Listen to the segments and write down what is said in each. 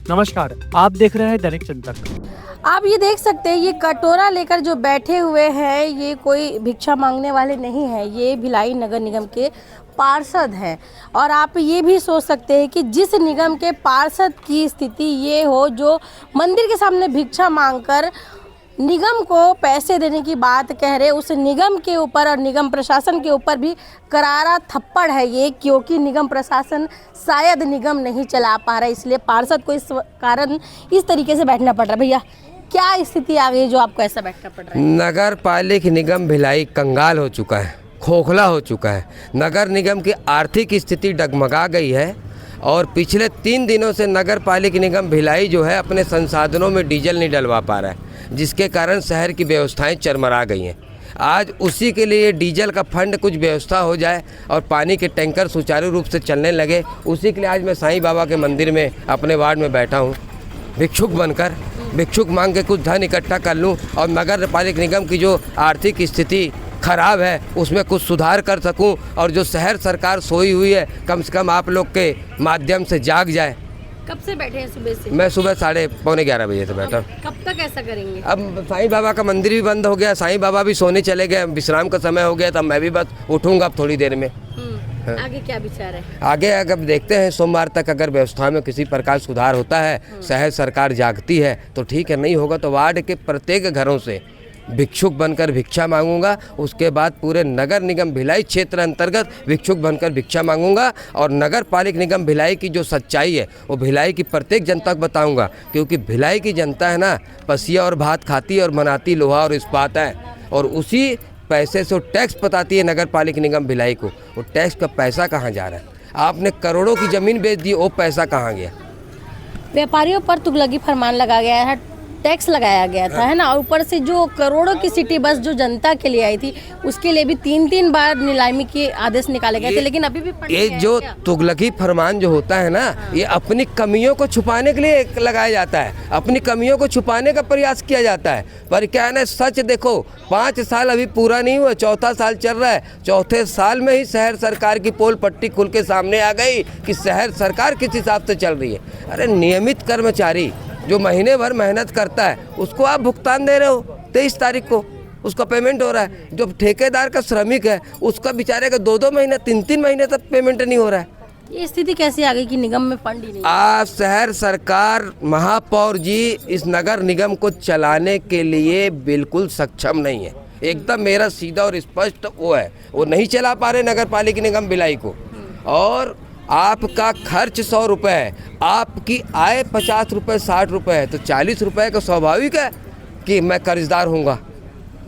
नमस्कार, आप देख रहे हैं दैनिक चिंतन। आप ये देख सकते हैं, ये कटोरा लेकर जो बैठे हुए हैं ये कोई भिक्षा मांगने वाले नहीं है, ये भिलाई नगर निगम के पार्षद हैं। और आप ये भी सोच सकते हैं कि जिस निगम के पार्षद की स्थिति ये हो जो मंदिर के सामने भिक्षा मांगकर निगम को पैसे देने की बात कह रहे, उस निगम के ऊपर और निगम प्रशासन के ऊपर भी करारा थप्पड़ है ये, क्योंकि निगम प्रशासन शायद निगम नहीं चला पा रहा है, इसलिए पार्षद को इस कारण इस तरीके से बैठना पड़ रहा है। भैया क्या स्थिति आ गई जो आपको ऐसा बैठना पड़ रहा है? नगर पालिक निगम भिलाई कंगाल हो चुका है, खोखला हो चुका है। नगर निगम की आर्थिक स्थिति डगमगा गई है और पिछले 3 दिनों से नगर पालिक निगम भिलाई जो है अपने संसाधनों में डीजल नहीं डलवा पा रहा है, जिसके कारण शहर की व्यवस्थाएं चरमरा गई हैं। आज उसी के लिए डीजल का फंड कुछ व्यवस्था हो जाए और पानी के टैंकर सुचारू रूप से चलने लगे, उसी के लिए आज मैं साईं बाबा के मंदिर में अपने वार्ड में बैठा हूँ भिक्षुक बनकर। भिक्षुक मांग के कुछ धन इकट्ठा कर लूँ और नगर पालिक निगम की जो आर्थिक स्थिति खराब है उसमें कुछ सुधार कर सकूं और जो शहर सरकार सोई हुई है कम से कम आप लोग के माध्यम से जाग जाए। कब से बैठे हैं? सुबह से? मैं सुबह 11:30 बजे से बैठा। कब तक ऐसा करेंगे? अब साईं बाबा का मंदिर भी बंद हो गया, साईं बाबा भी सोने चले गए, विश्राम का समय हो गया, तब मैं भी बस उठूंगा अब थोड़ी देर में। आगे क्या विचार है? आगे अगर देखते हैं सोमवार तक अगर व्यवस्था में किसी प्रकार सुधार होता है, शहर सरकार जागती है तो ठीक है, नहीं होगा तो वार्ड के प्रत्येक घरों से भिक्षुक बनकर भिक्षा मांगूंगा। उसके बाद पूरे नगर निगम भिलाई क्षेत्र अंतर्गत भिक्षुक बनकर भिक्षा मांगूंगा और नगर पालिक निगम भिलाई की जो सच्चाई है वो भिलाई की प्रत्येक जनता को बताऊंगा, क्योंकि भिलाई की जनता है ना, पसिया और भात खाती और बनाती लोहा और इस्पात है, और उसी पैसे से वो टैक्स बताती है नगर पालिक निगम भिलाई को। वो टैक्स का पैसा कहाँ जा रहा है? आपने करोड़ों की ज़मीन बेच दी, वो पैसा कहाँ गया? व्यापारियों पर तुगलकी फरमान लगा गया है, टैक्स लगाया गया था, है ना, और ऊपर से जो करोड़ों की सिटी बस जो जनता के लिए आई थी उसके लिए भी 3 बार नीलामी के आदेश निकाले गए थे, लेकिन अभी भी ये जो तुगलकी फरमान जो होता है ना, ये अपनी कमियों को छुपाने के लिए लगाया जाता है, अपनी कमियों को छुपाने का प्रयास किया जाता है। पर क्या है ना, सच देखो, 5 साल अभी पूरा नहीं हुआ, 4था साल चल रहा है। 4थे साल में ही शहर सरकार की पोल पट्टी खुल के सामने आ गई कि शहर सरकार किस हिसाब से चल रही है। अरे नियमित कर्मचारी जो महीने भर मेहनत करता है उसको आप भुगतान दे रहे हो 23 तारीख को, उसका पेमेंट हो रहा है। जो ठेकेदार का श्रमिक है उसका बेचारे का 2-2 महीने 3-3 महीने तक पेमेंट नहीं हो रहा है। ये स्थिति कैसे आ गई कि निगम में फंड ही नहीं? आज शहर सरकार, महापौर जी इस नगर निगम को चलाने के लिए बिल्कुल सक्षम नहीं है। एकदम मेरा सीधा और स्पष्ट वो है, वो नहीं चला पा रहे नगर पालिक निगम भिलाई को। और आपका खर्च 100 रुपये है, आपकी आय 50 रुपये 60 रुपये है, तो 40 रुपये का स्वाभाविक है कि मैं कर्जदार हूँगा।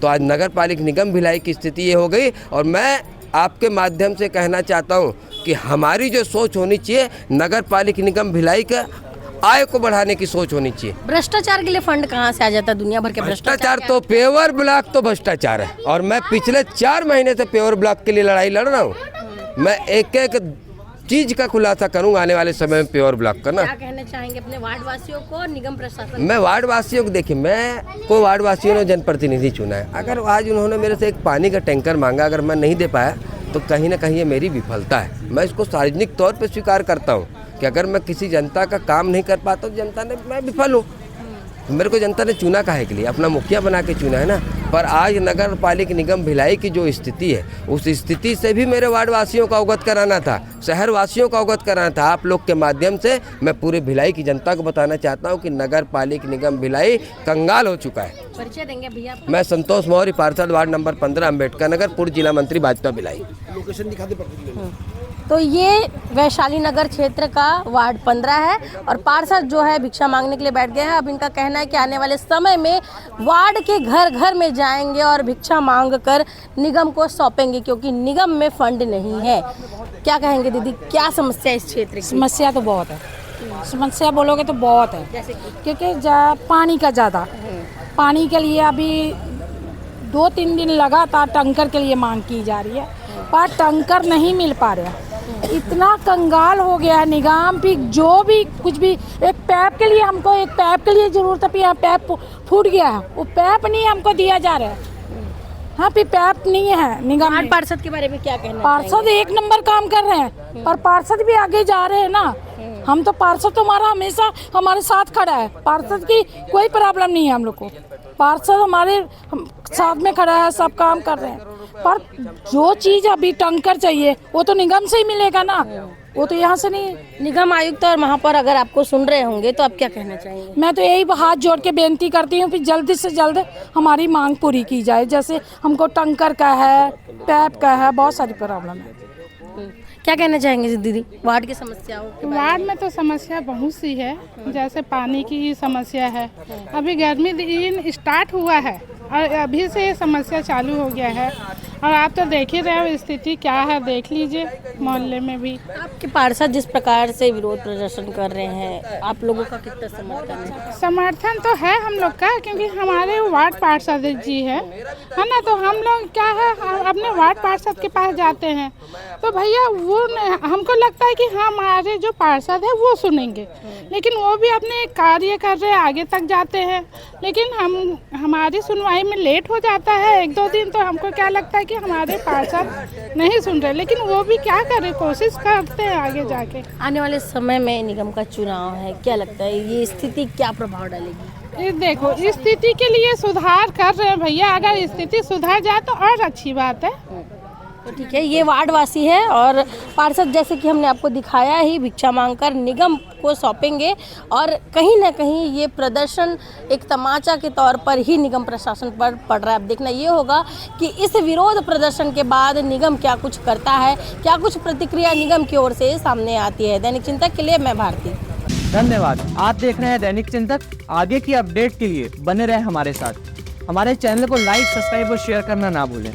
तो आज नगर पालिक निगम भिलाई की स्थिति ये हो गई। और मैं आपके माध्यम से कहना चाहता हूँ कि हमारी जो सोच होनी चाहिए, नगर पालिक निगम भिलाई का आय को बढ़ाने की सोच होनी चाहिए। भ्रष्टाचार के लिए फंड कहाँ से आ जाता है? दुनिया भर के भ्रष्टाचार तो पेवर ब्लॉक तो भ्रष्टाचार है, और मैं पिछले 4 महीने से पेवर ब्लॉक के लिए लड़ाई लड़ रहा हूँ। मैं एक चीज का खुलासा करूंगा आने वाले समय में पेवर ब्लॉक का ना। क्या कहना चाहेंगे अपने वार्ड वासियों को, निगम प्रशासन? मैं वार्ड वासियों को, देखिए, मैं को वार्ड वासियों ने जनप्रतिनिधि चुना है। अगर आज उन्होंने मेरे से एक पानी का टैंकर मांगा, अगर मैं नहीं दे पाया तो कहीं ना कहीं ये मेरी विफलता है। मैं इसको सार्वजनिक तौर पर स्वीकार करता हूँ कि अगर मैं किसी जनता का काम नहीं कर पाता तो जनता ने, मैं विफल हूँ। मेरे को जनता ने चुना काहे के लिए? अपना मुखिया बना के चुना है ना। पर आज नगर पालिक निगम भिलाई की जो स्थिति है उस स्थिति से भी मेरे वार्ड वासियों को अवगत कराना था, शहर वासियों को अवगत कराना था। आप लोग के माध्यम से मैं पूरे भिलाई की जनता को बताना चाहता हूँ कि नगर पालिक निगम भिलाई कंगाल हो चुका है। परिचय देंगे भैया? मैं संतोष मौर्य, पार्षद वार्ड नंबर 15, अम्बेडकर नगर, पूर्व जिला मंत्री भाजपा भिलाई। लोकेशन दिखा दे। तो ये वैशाली नगर क्षेत्र का वार्ड 15 है और पार्षद जो है भिक्षा मांगने के लिए बैठ गए हैं। अब इनका कहना है कि आने वाले समय में वार्ड के घर घर में जाएंगे और भिक्षा मांगकर निगम को सौंपेंगे, क्योंकि निगम में फंड नहीं है। क्या कहेंगे दीदी, क्या समस्या है इस क्षेत्र की? समस्या तो बहुत है, समस्या बोलोगे तो बहुत है। जैसे कि क्योंकि पानी का ज़्यादा, पानी के लिए अभी 2-3 दिन लगातार टंकर के लिए मांग की जा रही है, पर टंकर नहीं मिल पा रहा। इतना कंगाल हो गया है निगम भी, जो भी कुछ भी, एक पैप के लिए हमको, एक पैप के लिए ज़रूरत है, यहाँ पैप फूट गया है, वो पैप नहीं हमको दिया जा रहा है। हाँ, भी पैप नहीं है निगम में। पार्षद के बारे में क्या कहना? पार्षद 1 नंबर काम कर रहे हैं, पर पार्षद भी आगे जा रहे हैं ना। हम तो पार्षद तो हमारा हमेशा हमारे साथ खड़ा है, पार्षद की कोई प्रॉब्लम नहीं है हम लोग को। पार्षद हमारे साथ में खड़ा है, सब काम कर रहे हैं, पर जो चीज़ अभी टंकर चाहिए वो तो निगम से ही मिलेगा ना, वो तो यहाँ से नहीं। निगम आयुक्त और महापौर अगर आपको सुन रहे होंगे तो आप क्या कहना चाहेंगे? मैं तो यही हाथ जोड़ के बेनती करती हूँ कि जल्दी से जल्द हमारी मांग पूरी की जाए। जैसे हमको टंकर का है, पैप का है, बहुत सारी प्रॉब्लम है। क्या कहना चाहेंगे दीदी वार्ड की समस्याओं के बारे में? वार्ड में तो समस्या बहुत सी है, जैसे पानी की ही समस्या है। अभी गर्मी दिन स्टार्ट हुआ है और अभी से ये समस्या चालू हो गया है, और आप तो देख ही रहे हो स्थिति क्या है, देख लीजिए मोहल्ले में भी। आपके पार्षद जिस प्रकार से विरोध प्रदर्शन कर रहे हैं, आप लोगों का कितना समर्थन है? समर्थन तो है हम लोग का, क्योंकि हमारे वार्ड पार्षद जी है ना, तो हम लोग क्या है अपने वार्ड पार्षद के पास जाते हैं, तो भैया वो हमको लगता है कि हमारे जो पार्षद है वो सुनेंगे, लेकिन वो भी अपने कार्य कर रहे हैं, आगे तक जाते हैं, लेकिन हमारी सुनवाई में लेट हो जाता है 1-2 दिन, तो हमको क्या लगता है कि हमारे पार्षद नहीं सुन रहे, लेकिन वो भी क्या करें, कोशिश करते हैं आगे जाके। आने वाले समय में निगम का चुनाव है, क्या लगता है ये स्थिति क्या प्रभाव डालेगी? ये देखो स्थिति के लिए सुधार कर रहे हैं भैया, अगर स्थिति सुधर जाए तो और अच्छी बात है। तो ठीक है, ये वार्डवासी है और पार्षद जैसे कि हमने आपको दिखाया ही भिक्षा मांगकर निगम को सौंपेंगे, और कहीं ना कहीं ये प्रदर्शन एक तमाचा के तौर पर ही निगम प्रशासन पर पड़ रहा है। अब देखना ये होगा कि इस विरोध प्रदर्शन के बाद निगम क्या कुछ करता है, क्या कुछ प्रतिक्रिया निगम की ओर से सामने आती है। दैनिक चिंतक के लिए मैं भारती। धन्यवाद। आप देख रहे हैं दैनिक चिंतक। आगे की अपडेट के लिए बने रहे हमारे साथ। हमारे चैनल को लाइक, सब्सक्राइब और शेयर करना ना भूलें।